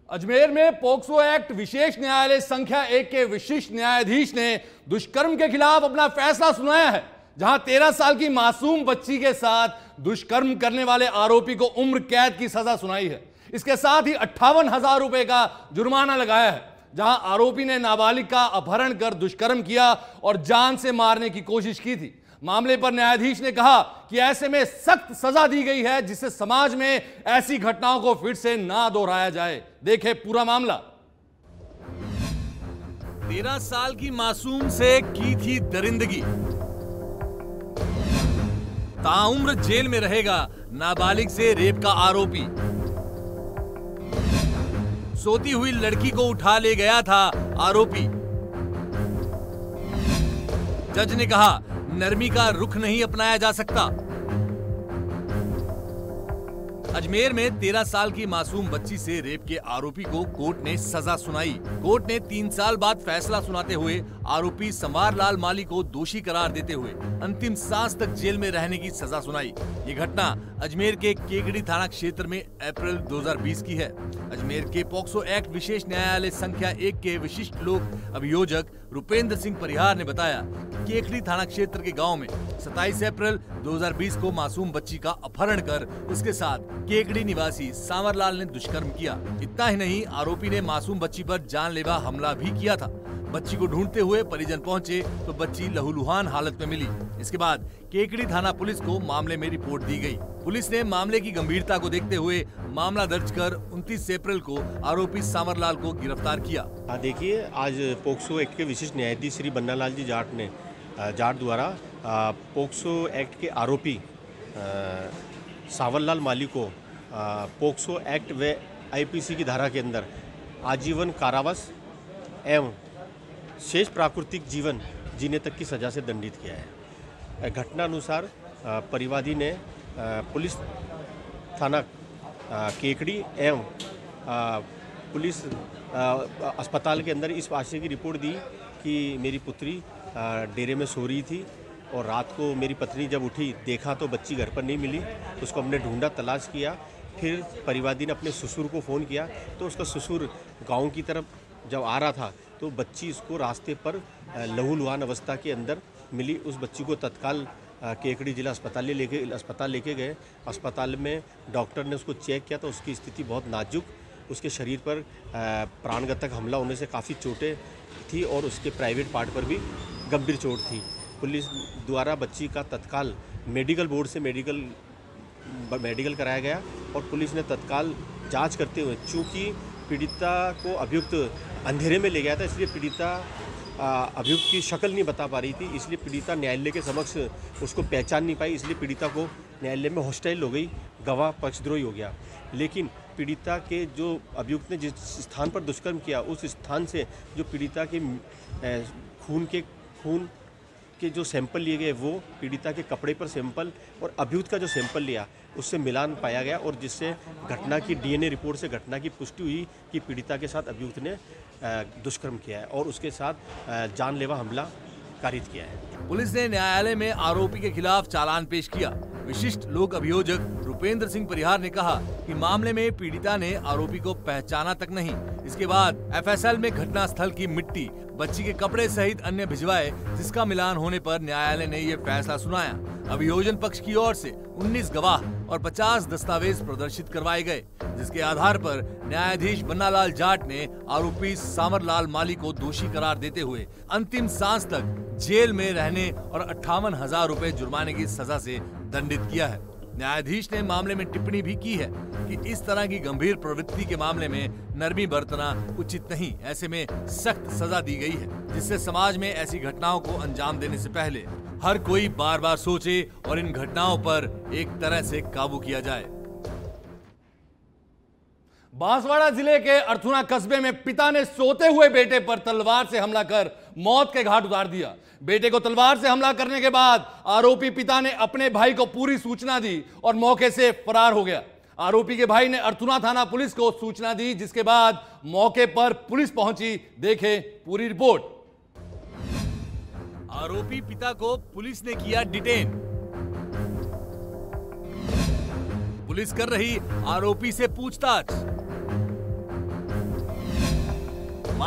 अजमेर में POCSO act विशेष न्यायालय संख्या 1 के विशिष्ट न्यायाधीश ने दुष्कर्म के खिलाफ अपना फैसला सुनाया है, जहां 13 साल की मासूम बच्ची के साथ दुष्कर्म करने वाले आरोपी को उम्र कैद की सजा सुनाई है। इसके साथ ही 58,000 रुपए का जुर्माना लगाया है, जहां आरोपी ने नाबालिग का अपहरण कर दुष्कर्म किया और जान से मारने की कोशिश की थी। मामले पर न्यायाधीश ने कहा कि ऐसे में सख्त सजा दी गई है, जिससे समाज में ऐसी घटनाओं को फिर से ना दोहराया जाए। देखें पूरा मामला। 13 साल की मासूम से की थी दरिंदगी, ताउम्र जेल में रहेगा नाबालिग से रेप का आरोपी। सोती हुई लड़की को उठा ले गया था आरोपी। जज ने कहा नरमी का रुख नहीं अपनाया जा सकता। अजमेर में 13 साल की मासूम बच्ची से रेप के आरोपी को कोर्ट ने सजा सुनाई। कोर्ट ने 3 साल बाद फैसला सुनाते हुए आरोपी संवार लाल माली को दोषी करार देते हुए अंतिम सांस तक जेल में रहने की सजा सुनाई। ये घटना अजमेर के केकड़ी थाना क्षेत्र में अप्रैल 2020 की है। अजमेर के पोक्सो एक्ट विशेष न्यायालय संख्या 1 के विशिष्ट लोक अभियोजक रुपेंद्र सिंह परिहार ने बताया कि केकड़ी थाना क्षेत्र के गांव में 27 अप्रैल 2020 को मासूम बच्ची का अपहरण कर उसके साथ केकड़ी निवासी सांवरलाल ने दुष्कर्म किया। इतना ही नहीं, आरोपी ने मासूम बच्ची पर जानलेवा हमला भी किया था। बच्ची को ढूंढते हुए परिजन पहुंचे तो बच्ची लहूलुहान हालत में मिली। इसके बाद केकड़ी थाना पुलिस को मामले में रिपोर्ट दी गई। पुलिस ने मामले की गंभीरता को देखते हुए मामला दर्ज कर 29 अप्रैल को आरोपी सांवरलाल को गिरफ्तार किया। देखिए, आज पोक्सो एक्ट के विशिष्ट न्यायाधीश श्री बन्नालाल जी जाट द्वारा पोक्सो एक्ट के आरोपी सांवरलाल माली को पोक्सो एक्ट व आईपीसी की धारा के अंदर आजीवन कारावास एवं शेष प्राकृतिक जीवन जीने तक की सजा से दंडित किया है। घटना अनुसार परिवादी ने पुलिस थाना केकड़ी एवं पुलिस अस्पताल के अंदर इस आशय की रिपोर्ट दी कि मेरी पुत्री डेरे में सो रही थी और रात को मेरी पत्नी जब उठी देखा तो बच्ची घर पर नहीं मिली। उसको हमने ढूंढा, तलाश किया। फिर परिवादी ने अपने ससुर को फ़ोन किया तो उसका ससुर गांव की तरफ जब आ रहा था तो बच्ची उसको रास्ते पर लहूलुहान अवस्था के अंदर मिली। उस बच्ची को तत्काल केकड़ी जिला अस्पताल लेके गए। अस्पताल में डॉक्टर ने उसको चेक किया तो उसकी स्थिति बहुत नाजुक, उसके शरीर पर प्राणघातक हमला होने से काफ़ी चोटें थी और उसके प्राइवेट पार्ट पर भी गंभीर चोट थी। पुलिस द्वारा बच्ची का तत्काल मेडिकल बोर्ड से मेडिकल कराया गया और पुलिस ने तत्काल जांच करते हुए, चूँकि पीड़िता को अभियुक्त अंधेरे में ले गया था, इसलिए पीड़िता अभियुक्त की शक्ल नहीं बता पा रही थी, इसलिए पीड़िता न्यायालय के समक्ष उसको पहचान नहीं पाई, इसलिए पीड़िता को न्यायालय में हॉस्टाइल हो गई, गवाह पक्षद्रोही हो गया। लेकिन पीड़िता के जो अभियुक्त ने जिस स्थान पर दुष्कर्म किया उस स्थान से जो पीड़िता के खून के जो सैंपल लिए गए वो पीड़िता के कपड़े पर सैंपल और अभियुक्त का जो सैंपल लिया उससे मिलान पाया गया और जिससे घटना की डीएनए रिपोर्ट से घटना की पुष्टि हुई कि पीड़िता के साथ अभियुक्त ने दुष्कर्म किया है और उसके साथ जानलेवा हमला कारित किया है। पुलिस ने न्यायालय में आरोपी के खिलाफ चालान पेश किया। विशिष्ट लोक अभियोजक रुपेंद्र सिंह परिहार ने कहा कि मामले में पीड़िता ने आरोपी को पहचाना तक नहीं। इसके बाद एफएसएल में घटना स्थल की मिट्टी, बच्ची के कपड़े सहित अन्य भिजवाए, जिसका मिलान होने पर न्यायालय ने ये फैसला सुनाया। अभियोजन पक्ष की ओर से 19 गवाह और 50 दस्तावेज प्रदर्शित करवाए गए, जिसके आधार पर न्यायाधीश बन्नालाल जाट ने आरोपी सांवरलाल माली को दोषी करार देते हुए अंतिम सांस तक जेल में रहने और 58,000 रुपए जुर्माने की सजा से दंडित किया है। न्यायाधीश ने मामले में टिप्पणी भी की है कि इस तरह की गंभीर प्रवृत्ति के मामले में नरमी बरतना उचित नहीं। ऐसे में सख्त सजा दी गई है, जिससे समाज में ऐसी घटनाओं को अंजाम देने से पहले हर कोई बार बार सोचे और इन घटनाओं पर एक तरह से काबू किया जाए। बांसवाड़ा जिले के अर्थुना कस्बे में पिता ने सोते हुए बेटे पर तलवार से हमला कर मौत के घाट उतार दिया। बेटे को तलवार से हमला करने के बाद आरोपी पिता ने अपने भाई को पूरी सूचना दी और मौके से फरार हो गया। आरोपी के भाई ने अर्थुना थाना पुलिस को सूचना दी, जिसके बाद मौके पर पुलिस पहुंची। देखें पूरी रिपोर्ट। आरोपी पिता को पुलिस ने किया डिटेन। पुलिस कर रही आरोपी से पूछताछ।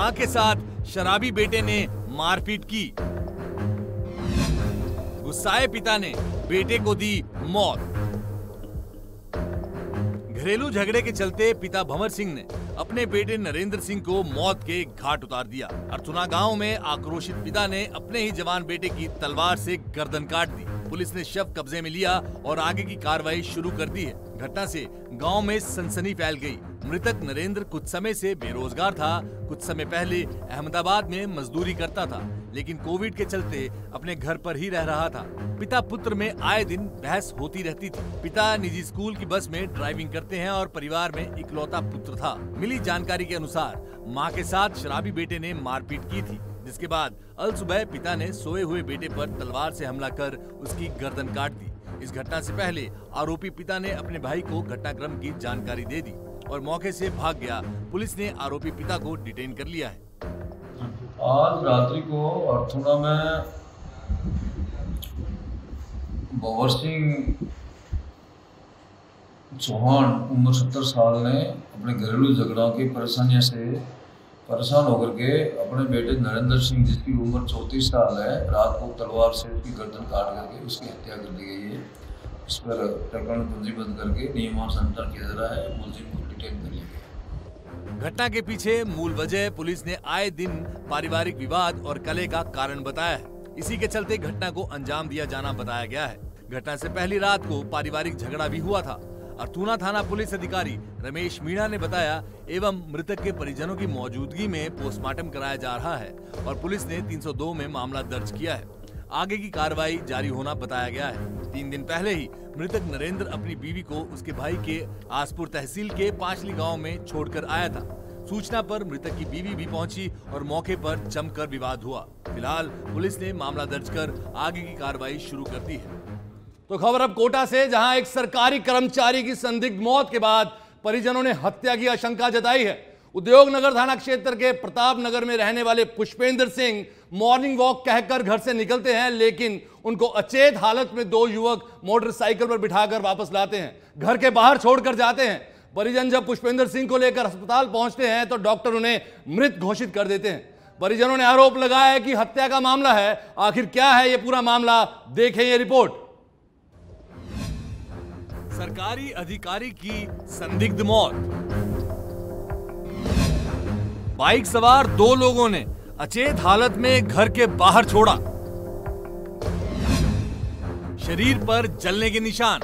मां के साथ शराबी बेटे ने मारपीट की। गुस्साए पिता ने बेटे को दी मौत। घरेलू झगड़े के चलते पिता भंवर सिंह ने अपने बेटे नरेंद्र सिंह को मौत के घाट उतार दिया। अर्थुना गांव में आक्रोशित पिता ने अपने ही जवान बेटे की तलवार से गर्दन काट दी। पुलिस ने शव कब्जे में लिया और आगे की कार्रवाई शुरू कर दी है। घटना से गांव में सनसनी फैल गई। मृतक नरेंद्र कुछ समय से बेरोजगार था। कुछ समय पहले अहमदाबाद में मजदूरी करता था, लेकिन कोविड के चलते अपने घर पर ही रह रहा था। पिता पुत्र में आए दिन बहस होती रहती थी। पिता निजी स्कूल की बस में ड्राइविंग करते हैं और परिवार में इकलौता पुत्र था। मिली जानकारी के अनुसार मां के साथ शराबी बेटे ने मारपीट की थी, जिसके बाद अल सुबह पिता ने सोए हुए बेटे पर तलवार से हमला कर उसकी गर्दन काट दी। इस घटना से पहले आरोपी पिता ने अपने भाई को घटनाक्रम की जानकारी दे दी और मौके से भाग गया। पुलिस ने आरोपी पिता को डिटेन कर लिया है। आज रात्रि को अर्थुना में भंवर सिंह चौहान उम्र 70 साल ने अपने घरेलू झगड़ों की परेशानियों से परेशान होकर के अपने बेटे नरेंद्र सिंह, जिसकी उम्र 34 साल है, रात को तलवार से उसकी गर्दन काट करके उसकी हत्या कर दी गई है। इस पर प्रकरण पंजीबद्ध करके नियमानुसार किया जा रहा है। मुलजिम को डिटेन कर लिया गया। घटना के पीछे मूल वजह पुलिस ने आए दिन पारिवारिक विवाद और कलह का कारण बताया है। इसी के चलते घटना को अंजाम दिया जाना बताया गया है। घटना से पहली रात को पारिवारिक झगड़ा भी हुआ था। अर्थुना थाना पुलिस अधिकारी रमेश मीणा ने बताया एवं मृतक के परिजनों की मौजूदगी में पोस्टमार्टम कराया जा रहा है और पुलिस ने 302 में मामला दर्ज किया है। आगे की कार्रवाई जारी होना बताया गया है। 3 दिन पहले ही मृतक नरेंद्र अपनी बीवी को उसके भाई के आसपुर तहसील के पांचली गांव में छोड़कर आया था। सूचना पर मृतक की बीवी भी पहुंची और मौके पर जमकर विवाद हुआ। फिलहाल पुलिस ने मामला दर्ज कर आगे की कार्रवाई शुरू कर दी है। तो खबर अब कोटा से, जहां एक सरकारी कर्मचारी की संदिग्ध मौत के बाद परिजनों ने हत्या की आशंका जताई है। उद्योग नगर थाना क्षेत्र के प्रताप नगर में रहने वाले पुष्पेंद्र सिंह मॉर्निंग वॉक कहकर घर से निकलते हैं, लेकिन उनको अचेत हालत में 2 युवक मोटरसाइकिल पर बिठाकर वापस लाते हैं, घर के बाहर छोड़कर जाते हैं। परिजन जब पुष्पेंद्र सिंह को लेकर अस्पताल पहुंचते हैं तो डॉक्टर उन्हें मृत घोषित कर देते हैं। परिजनों ने आरोप लगाया है कि हत्या का मामला है। आखिर क्या है ये पूरा मामला, देखें ये रिपोर्ट। सरकारी अधिकारी की संदिग्ध मौत। बाइक सवार 2 लोगों ने अचेत हालत में घर के बाहर छोड़ा। शरीर पर जलने के निशान।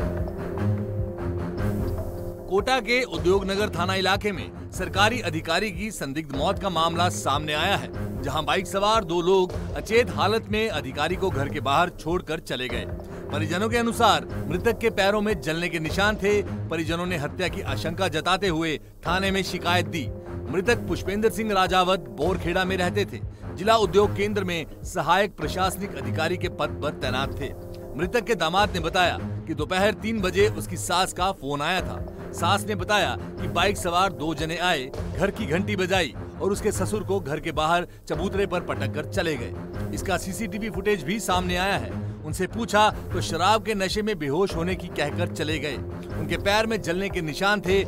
कोटा के उद्योग नगर थाना इलाके में सरकारी अधिकारी की संदिग्ध मौत का मामला सामने आया है, जहां बाइक सवार 2 लोग अचेत हालत में अधिकारी को घर के बाहर छोड़कर चले गए। परिजनों के अनुसार मृतक के पैरों में जलने के निशान थे। परिजनों ने हत्या की आशंका जताते हुए थाने में शिकायत दी। मृतक पुष्पेंद्र सिंह राजावत बोरखेड़ा में रहते थे। जिला उद्योग केंद्र में सहायक प्रशासनिक अधिकारी के पद पर तैनात थे। मृतक के दामाद ने बताया कि दोपहर 3 बजे उसकी सास का फोन आया था। सास ने बताया कि बाइक सवार 2 जने आए, घर की घंटी बजाई और उसके ससुर को घर के बाहर चबूतरे पर पटक कर चले गए। इसका सीसीटीवी फुटेज भी सामने आया है। उनसे पूछा तो शराब के नशे में बेहोश होने की कहकर चले गए। उनके पैर में जलने के निशान थे।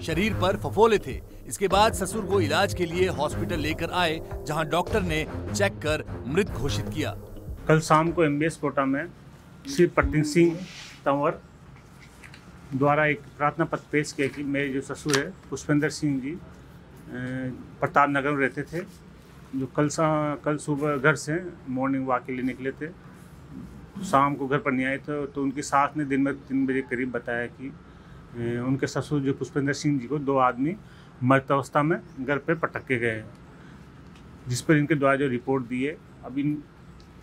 शरीर पर फफोले थे। इसके बाद ससुर को इलाज के लिए हॉस्पिटल लेकर आए, जहां डॉक्टर ने चेक कर मृत घोषित किया। कल शाम को MBS कोटा में श्री प्रतीक सिंह तंवर द्वारा एक प्रार्थना पत्र पेश किया कि मेरे जो ससुर है पुष्पेंद्र सिंह जी प्रताप नगर में रहते थे, जो कल सुबह घर से मॉर्निंग वॉक के लिए निकले थे। शाम को घर पर नहीं आए थे, तो उनकी सास ने दिन में 3 बजे करीब बताया कि उनके ससुर जो पुष्पेंद्र सिंह जी को 2 आदमी मृत अवस्था में घर पे पटक के गए, जिस पर इनके द्वारा जो रिपोर्ट दी है। अब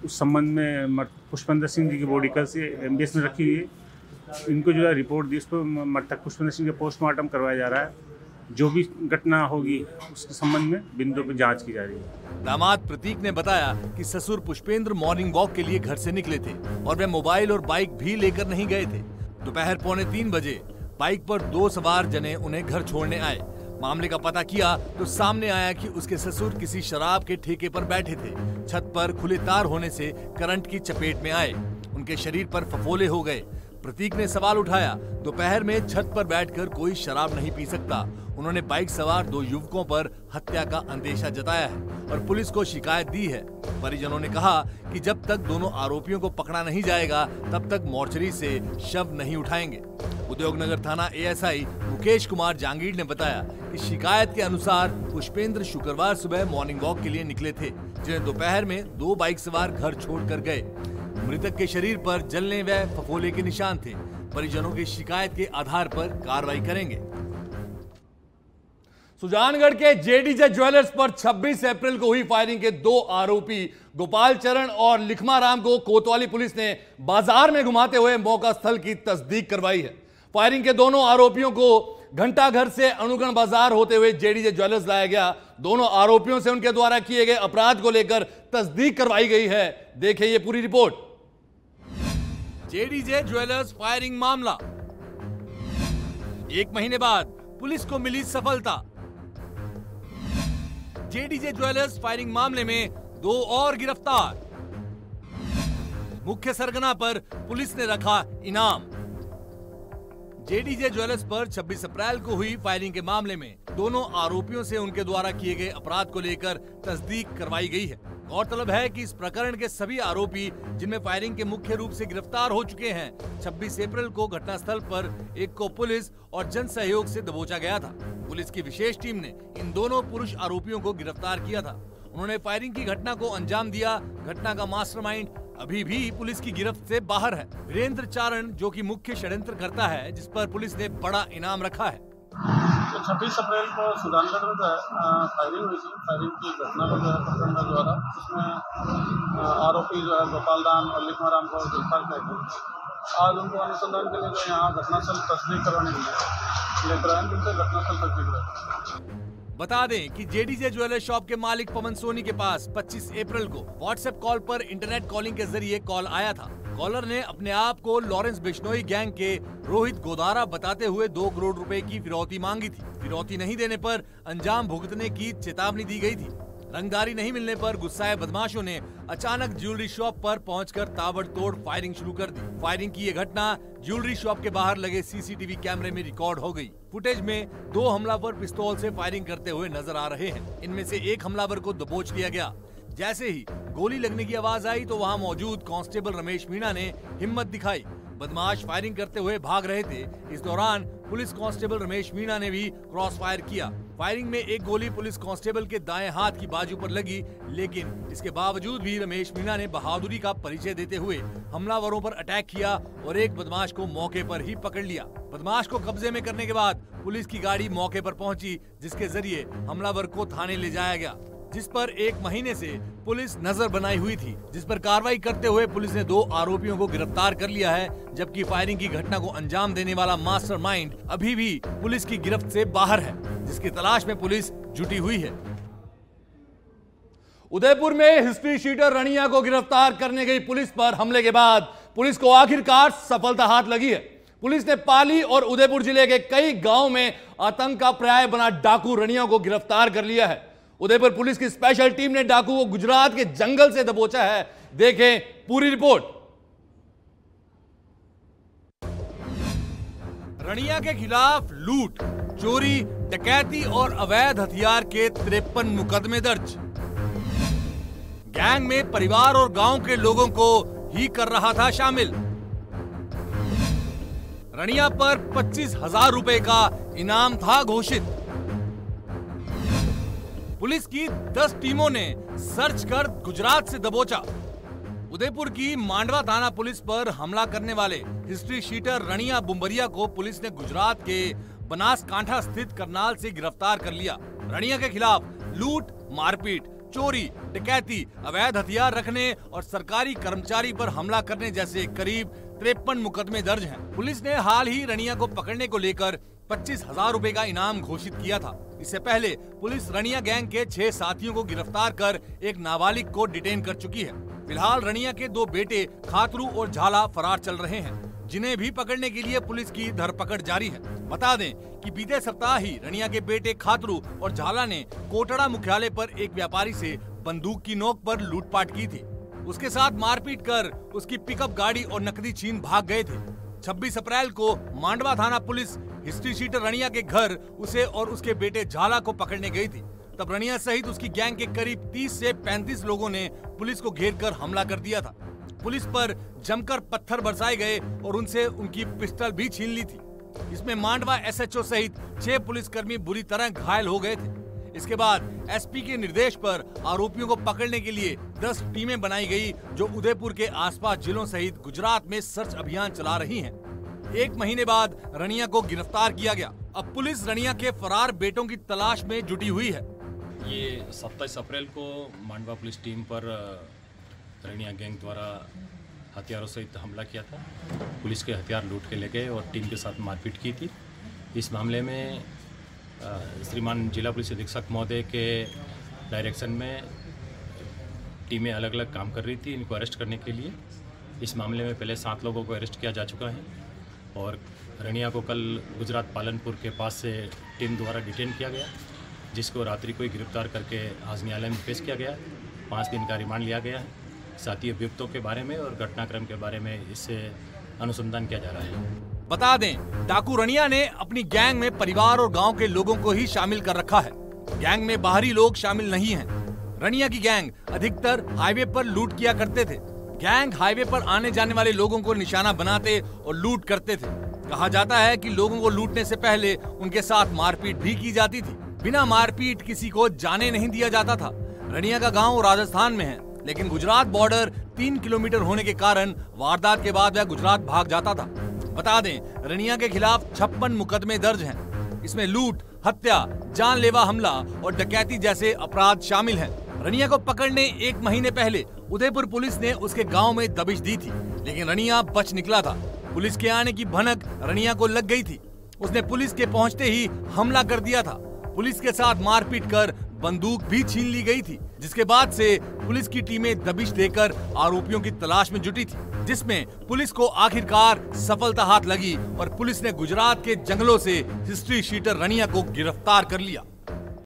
उस संबंध में पुष्पेंद्र सिंह जी की बॉडी कल से MBS में रखी हुई है। इनको जो है रिपोर्ट दी, उस पर मृतक पुष्पेंद्र सिंह का पोस्टमार्टम करवाया जा रहा है। जो भी घटना होगी उसके संबंध में बिंदु पर जांच की जा रही है। दामाद प्रतीक ने बताया कि ससुर पुष्पेंद्र मॉर्निंग वॉक के लिए घर से निकले थे और वे मोबाइल और बाइक भी लेकर नहीं गए थे। दोपहर 2:45 बजे बाइक पर 2 सवार जने उन्हें घर छोड़ने आए। मामले का पता किया तो सामने आया कि उसके ससुर किसी शराब के ठेके पर बैठे थे। छत पर खुले तार होने से करंट की चपेट में आए। उनके शरीर पर फफोले हो गए। प्रतीक ने सवाल उठाया, दोपहर में छत पर बैठकर कोई शराब नहीं पी सकता। उन्होंने बाइक सवार 2 युवकों पर हत्या का अंदेशा जताया है और पुलिस को शिकायत दी है। परिजनों ने कहा कि जब तक दोनों आरोपियों को पकड़ा नहीं जाएगा तब तक मोर्चरी से शव नहीं उठाएंगे। उद्योगनगर थाना एएसआई मुकेश कुमार जांगीर ने बताया कि शिकायत के अनुसार पुष्पेंद्र शुक्रवार सुबह मॉर्निंग वॉक के लिए निकले थे, जिन्हें दोपहर में 2 बाइक सवार घर छोड़कर गए। मृतक के शरीर पर जलने व फफोले के निशान थे। परिजनों की शिकायत के आधार पर कार्रवाई करेंगे। सुजानगढ़ के जेडीजे ज्वेलर्स पर 26 अप्रैल को हुई फायरिंग के 2 आरोपी गोपाल चरण और लिखमाराम को कोतवाली पुलिस ने बाजार में घुमाते हुए मौका स्थल की तस्दीक करवाई है। फायरिंग के दोनों आरोपियों को घंटाघर से अनुगण बाजार होते हुए जेडीजे ज्वेलर्स लाया गया। दोनों आरोपियों से उनके द्वारा किए गए अपराध को लेकर तस्दीक करवाई गई है। देखें ये पूरी रिपोर्ट। जेडीजे ज्वेलर्स फायरिंग मामला, 1 महीने बाद पुलिस को मिली सफलता। जेडीजे ज्वेलर्स फायरिंग मामले में 2 और गिरफ्तार। मुख्य सरगना पर पुलिस ने रखा इनाम। जेडीजे ज्वेलर्स पर 26 अप्रैल को हुई फायरिंग के मामले में दोनों आरोपियों से उनके द्वारा किए गए अपराध को लेकर तस्दीक करवाई गई है। गौरतलब है कि इस प्रकरण के सभी आरोपी, जिनमें फायरिंग के मुख्य रूप से गिरफ्तार हो चुके हैं, 26 अप्रैल को घटनास्थल पर एक को पुलिस और जन सहयोग से दबोचा गया था। पुलिस की विशेष टीम ने इन दोनों पुरुष आरोपियों को गिरफ्तार किया था। उन्होंने फायरिंग की घटना को अंजाम दिया। घटना का मास्टरमाइंड अभी भी पुलिस की गिरफ्त से बाहर है। वीरेंद्र चारण, जो कि मुख्य षड्यंत्र करता है, जिस पर पुलिस ने बड़ा इनाम रखा है। तो 26 अप्रैल को सुजानगढ़ में फायरिंग हुई थी। फायरिंग की घटना को जो है प्रकरण द्वारा उसमें आरोपी जो है गोपाल राम और लिखमाराम को गिरफ्तार किया गया। आज उनको अनुसंधान के लिए जो यहाँ घटनास्थल तस्दीक करवाने के लिए लेकर आए, जिनसे घटनास्थल तस्दीक कराई। बता दें कि जेडीजे ज्वेलर शॉप के मालिक पवन सोनी के पास 25 अप्रैल को व्हाट्सएप कॉल पर इंटरनेट कॉलिंग के जरिए कॉल आया था। कॉलर ने अपने आप को लॉरेंस बिश्नोई गैंग के रोहित गोदारा बताते हुए 2 करोड़ रुपए की फिरौती मांगी थी। फिरौती नहीं देने पर अंजाम भुगतने की चेतावनी दी गई थी। रंगदारी नहीं मिलने पर गुस्साए बदमाशों ने अचानक ज्वेलरी शॉप पर पहुंचकर ताबड़तोड़ फायरिंग शुरू कर दी। फायरिंग की ये घटना ज्वेलरी शॉप के बाहर लगे सीसीटीवी कैमरे में रिकॉर्ड हो गई। फुटेज में 2 हमलावर पिस्तौल से फायरिंग करते हुए नजर आ रहे हैं। इनमें से एक हमलावर को दबोच लिया गया। जैसे ही गोली लगने की आवाज आई तो वहां मौजूद कांस्टेबल रमेश मीणा ने हिम्मत दिखाई। बदमाश फायरिंग करते हुए भाग रहे थे। इस दौरान पुलिस कांस्टेबल रमेश मीणा ने भी क्रॉस फायर किया। फायरिंग में एक गोली पुलिस कांस्टेबल के दाएं हाथ की बाजू पर लगी, लेकिन इसके बावजूद भी रमेश मीणा ने बहादुरी का परिचय देते हुए हमलावरों पर अटैक किया और एक बदमाश को मौके पर ही पकड़ लिया। बदमाश को कब्जे में करने के बाद पुलिस की गाड़ी मौके पर पहुंची, जिसके जरिए हमलावर को थाने ले जाया गया, जिस पर 1 महीने से पुलिस नजर बनाई हुई थी। जिस पर कार्रवाई करते हुए पुलिस ने 2 आरोपियों को गिरफ्तार कर लिया है, जबकि फायरिंग की घटना को अंजाम देने वाला मास्टरमाइंड अभी भी पुलिस की गिरफ्त से बाहर है, जिसकी तलाश में पुलिस जुटी हुई है। उदयपुर में हिस्ट्री शीटर रनिया को गिरफ्तार करने गई पुलिस पर हमले के बाद पुलिस को आखिरकार सफलता हाथ लगी है। पुलिस ने पाली और उदयपुर जिले के कई गांवों में आतंक का पर्याय बना डाकू रनिया को गिरफ्तार कर लिया है। उदयपुर पुलिस की स्पेशल टीम ने डाकू को गुजरात के जंगल से दबोचा है। देखें पूरी रिपोर्ट। रनिया के खिलाफ लूट, चोरी, डकैती और अवैध हथियार के 53 मुकदमे दर्ज। गैंग में परिवार और गांव के लोगों को ही कर रहा था शामिल। रनिया पर 25,000 रुपए का इनाम था घोषित। पुलिस की 10 टीमों ने सर्च कर गुजरात से दबोचा। उदयपुर की मांडवा थाना पुलिस पर हमला करने वाले हिस्ट्री शीटर रनिया बुम्बरिया को पुलिस ने गुजरात के बनासकांठा स्थित करनाल से गिरफ्तार कर लिया। रनिया के खिलाफ लूट, मारपीट, चोरी, डकैती, अवैध हथियार रखने और सरकारी कर्मचारी पर हमला करने जैसे करीब 53 मुकदमे दर्ज हैं। पुलिस ने हाल ही रनिया को पकड़ने को लेकर 25,000 रुपए का इनाम घोषित किया था। इससे पहले पुलिस रनिया गैंग के 6 साथियों को गिरफ्तार कर एक नाबालिग को डिटेन कर चुकी है। फिलहाल रनिया के 2 बेटे खातरू और झाला फरार चल रहे हैं, जिन्हें भी पकड़ने के लिए पुलिस की धरपकड़ जारी है। बता दें कि बीते सप्ताह ही रनिया के बेटे खातरू और झाला ने कोटड़ा मुख्यालय पर एक व्यापारी से बंदूक की नोक पर लूटपाट की थी। उसके साथ मारपीट कर उसकी पिकअप गाड़ी और नकदी छीन भाग गए थे। 26 अप्रैल को मांडवा थाना पुलिस हिस्ट्री शीटर रनिया के घर उसे और उसके बेटे झाला को पकड़ने गई थी। तब रनिया सहित उसकी गैंग के करीब 30 से 35 लोगों ने पुलिस को घेरकर हमला कर दिया था। पुलिस पर जमकर पत्थर बरसाए गए और उनसे उनकी पिस्टल भी छीन ली थी। इसमें मांडवा एसएचओ सहित 6 पुलिसकर्मी बुरी तरह घायल हो गए थे। इसके बाद एसपी के निर्देश पर आरोपियों को पकड़ने के लिए 10 टीमें बनाई गई, जो उदयपुर के आसपास जिलों सहित गुजरात में सर्च अभियान चला रही हैं। 1 महीने बाद रनिया को गिरफ्तार किया गया। अब पुलिस रनिया के फरार बेटों की तलाश में जुटी हुई है। ये 27 अप्रैल को मांडवा पुलिस टीम पर रनिया गैंग द्वारा हथियारों सहित हमला किया था। पुलिस के हथियार लूट के ले गए और टीम के साथ मारपीट की थी। इस मामले में श्रीमान जिला पुलिस अधीक्षक महोदय के डायरेक्शन में टीमें अलग अलग काम कर रही थी इनको अरेस्ट करने के लिए। इस मामले में पहले 7 लोगों को अरेस्ट किया जा चुका है और रनिया को कल गुजरात पालनपुर के पास से टीम द्वारा डिटेन किया गया, जिसको रात्रि को ही गिरफ्तार करके आज न्यायालय में पेश किया गया। 5 दिन का रिमांड लिया गया है। साथ ही अभियुक्तों के बारे में और घटनाक्रम के बारे में इससे अनुसंधान किया जा रहा है। बता दें, डाकू रनिया ने अपनी गैंग में परिवार और गांव के लोगों को ही शामिल कर रखा है। गैंग में बाहरी लोग शामिल नहीं हैं। रनिया की गैंग अधिकतर हाईवे पर लूट किया करते थे। गैंग हाईवे पर आने जाने वाले लोगों को निशाना बनाते और लूट करते थे। कहा जाता है कि लोगों को लूटने से पहले उनके साथ मारपीट भी की जाती थी। बिना मारपीट किसी को जाने नहीं दिया जाता था। रनिया का गांव राजस्थान में है, लेकिन गुजरात बॉर्डर 3 किलोमीटर होने के कारण वारदात के बाद वह गुजरात भाग जाता था। बता दें, रनिया के खिलाफ 56 मुकदमे दर्ज हैं। इसमें लूट, हत्या, जानलेवा हमला और डकैती जैसे अपराध शामिल हैं। रनिया को पकड़ने 1 महीने पहले उदयपुर पुलिस ने उसके गांव में दबिश दी थी, लेकिन रनिया बच निकला था। पुलिस के आने की भनक रनिया को लग गई थी। उसने पुलिस के पहुंचते ही हमला कर दिया था। पुलिस के साथ मारपीट कर बंदूक भी छीन ली गई थी, जिसके बाद से पुलिस की टीमें दबिश देकर आरोपियों की तलाश में जुटी थी, जिसमें पुलिस को आखिरकार सफलता हाथ लगी और पुलिस ने गुजरात के जंगलों से हिस्ट्री शीटर रनिया को गिरफ्तार कर लिया।